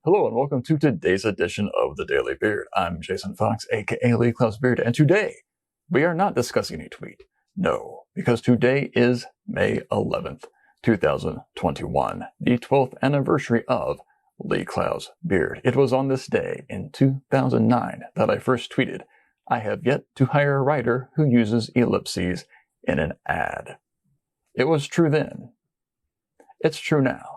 Hello and welcome to today's edition of the Daily Beard. I'm Jason Fox, aka Lee Klaus Beard, and today we are not discussing a tweet. No, because today is May 11th, 2021, the 12th anniversary of Lee Klaus Beard. It was on this day in 2009 that I first tweeted, "I have yet to hire a writer who uses ellipses in an ad." It was true then. It's true now.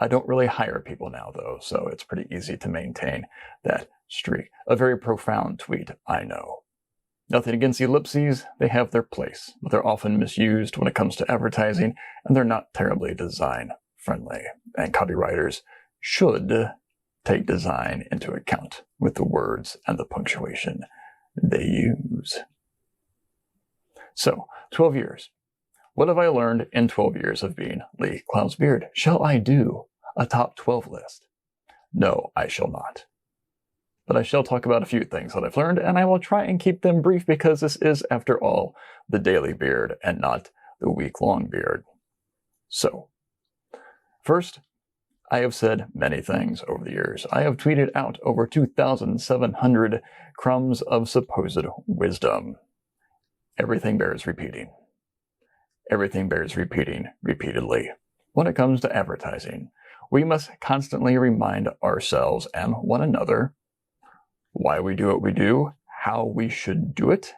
I don't really hire people now, though, so it's pretty easy to maintain that streak. A very profound tweet, I know. Nothing against ellipses, they have their place, but they're often misused when it comes to advertising, and they're not terribly design-friendly. And copywriters should take design into account with the words and the punctuation they use. So, 12 years. What have I learned in 12 years of being Lee Klaus Beard? Shall I do a top 12 list? No, I shall not. But I shall talk about a few things that I've learned, and I will try and keep them brief because this is, after all, the Daily Beard and not the week-long beard. So, first, I have said many things over the years. I have tweeted out over 2,700 crumbs of supposed wisdom. Everything bears repeating. Everything bears repeating repeatedly. When it comes to advertising, we must constantly remind ourselves and one another why we do what we do, how we should do it.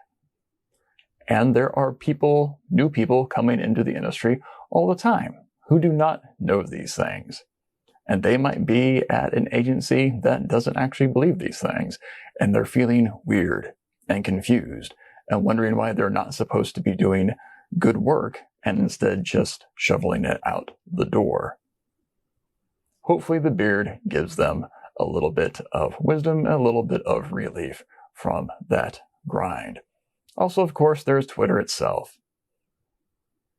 And there are people, new people coming into the industry all the time who do not know these things. And they might be at an agency that doesn't actually believe these things. And they're feeling weird and confused and wondering why they're not supposed to be doing good work and instead just shoveling it out the door. Hopefully the beard gives them a little bit of wisdom and a little bit of relief from that grind. Also, of course, there's Twitter itself.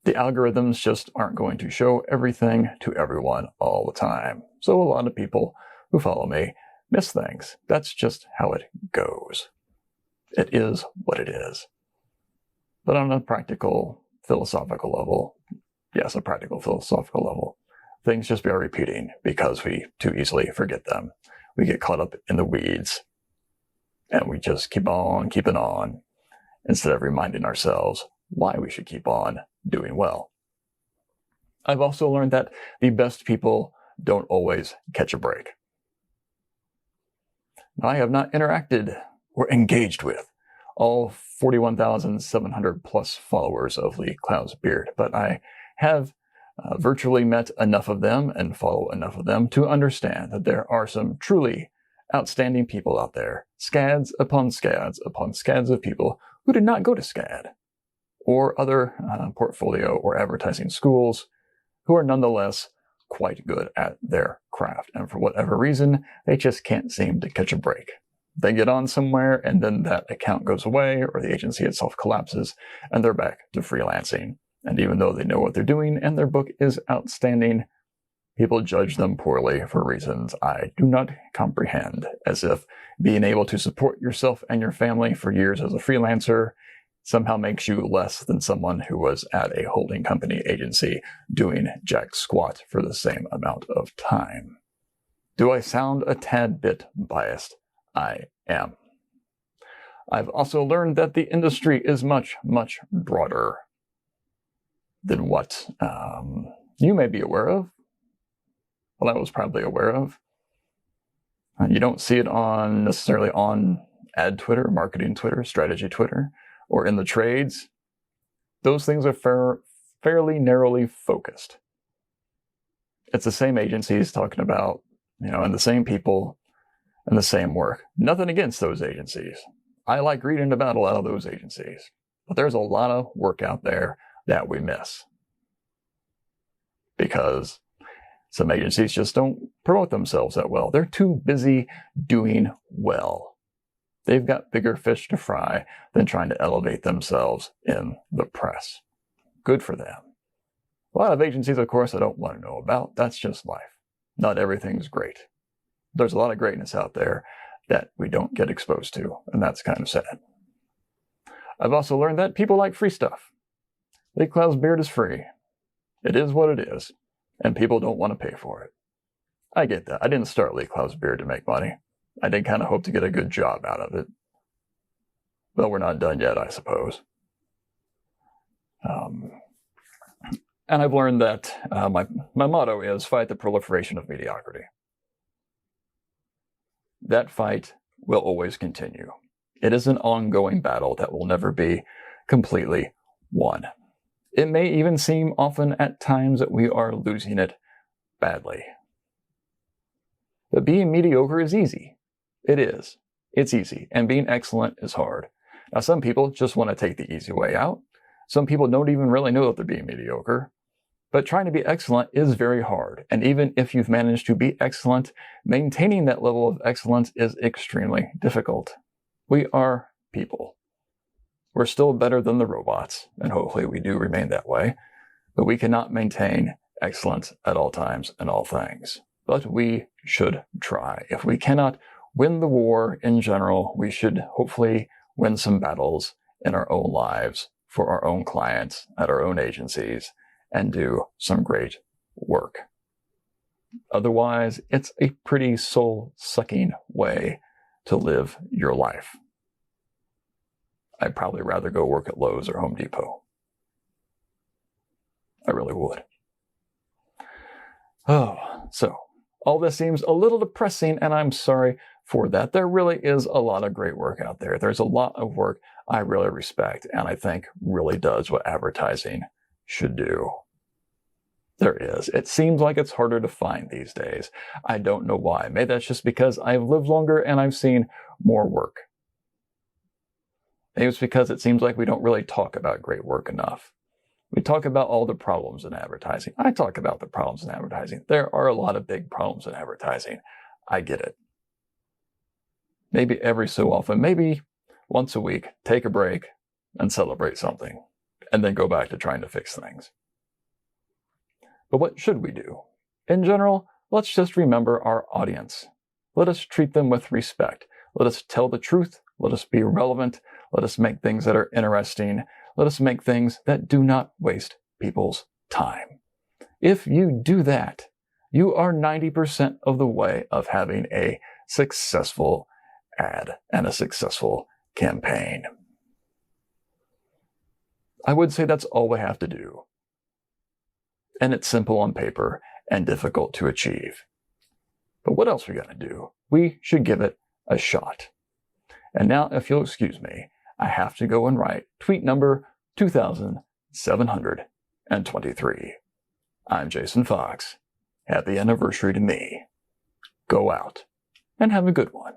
The algorithms just aren't going to show everything to everyone all the time. So a lot of people who follow me miss things. That's just how it goes. It is what it is. But on a practical, philosophical level, yes, a practical, philosophical level, things just bear repeating because we too easily forget them. We get caught up in the weeds, and we just keep on keeping on instead of reminding ourselves why we should keep on doing well. I've also learned that the best people don't always catch a break. Now, I have not interacted or engaged with all 41,700 plus followers of Lee Klaus Beard, but I have virtually met enough of them and follow enough of them to understand that there are some truly outstanding people out there, scads upon scads upon scads of people who did not go to SCAD or other portfolio or advertising schools who are nonetheless quite good at their craft. And for whatever reason, they just can't seem to catch a break. They get on somewhere and then that account goes away or the agency itself collapses and they're back to freelancing. And even though they know what they're doing and their book is outstanding, people judge them poorly for reasons I do not comprehend, as if being able to support yourself and your family for years as a freelancer somehow makes you less than someone who was at a holding company agency doing jack squat for the same amount of time. Do I sound a tad bit biased? I am. I've also learned that the industry is much, much broader than what you may be aware of. Well, I was probably aware of. You don't see it necessarily on ad Twitter, marketing Twitter, strategy Twitter, or in the trades. Those things are fairly narrowly focused. It's the same agencies talking about, and the same people and the same work. Nothing against those agencies. I like reading about a lot of those agencies. But there's a lot of work out there that we miss. Because some agencies just don't promote themselves that well. They're too busy doing well. They've got bigger fish to fry than trying to elevate themselves in the press. Good for them. A lot of agencies, of course, I don't want to know about. That's just life. Not everything's great. There's a lot of greatness out there that we don't get exposed to, and that's kind of sad. I've also learned that people like free stuff. Lee Klaus Beard is free. It is what it is, and people don't want to pay for it. I get that. I didn't start Lee Cloud's Beard to make money. I did kind of hope to get a good job out of it. But we're not done yet, I suppose. And I've learned that my motto is fight the proliferation of mediocrity. That fight will always continue. It is an ongoing battle that will never be completely won. It may even seem often at times that we are losing it badly. But being mediocre is easy. It is. It's easy. And being excellent is hard. Now, some people just want to take the easy way out. Some people don't even really know that they're being mediocre. But trying to be excellent is very hard. And even if you've managed to be excellent, maintaining that level of excellence is extremely difficult. We are people. We're still better than the robots, and hopefully we do remain that way. But we cannot maintain excellence at all times and all things. But we should try. If we cannot win the war in general, we should hopefully win some battles in our own lives, for our own clients, at our own agencies, and do some great work. Otherwise, it's a pretty soul-sucking way to live your life. I'd probably rather go work at Lowe's or Home Depot. I really would. Oh, so all this seems a little depressing, and I'm sorry for that. There really is a lot of great work out there. There's a lot of work I really respect, and I think really does what advertising should do. There is. It seems like it's harder to find these days. I don't know why. Maybe that's just because I've lived longer and I've seen more work. Maybe it's because it seems like we don't really talk about great work enough. We talk about all the problems in advertising. I talk about the problems in advertising. There are a lot of big problems in advertising. I get it. Maybe every so often, maybe once a week, take a break and celebrate something, and then go back to trying to fix things. But what should we do? In general, let's just remember our audience. Let us treat them with respect. Let us tell the truth. Let us be relevant. Let us make things that are interesting. Let us make things that do not waste people's time. If you do that, you are 90% of the way of having a successful ad and a successful campaign. I would say that's all we have to do. And it's simple on paper and difficult to achieve. But what else are we going to do? We should give it a shot. And now, if you'll excuse me, I have to go and write tweet number 2723. I'm Jason Fox. Happy anniversary to me. Go out and have a good one.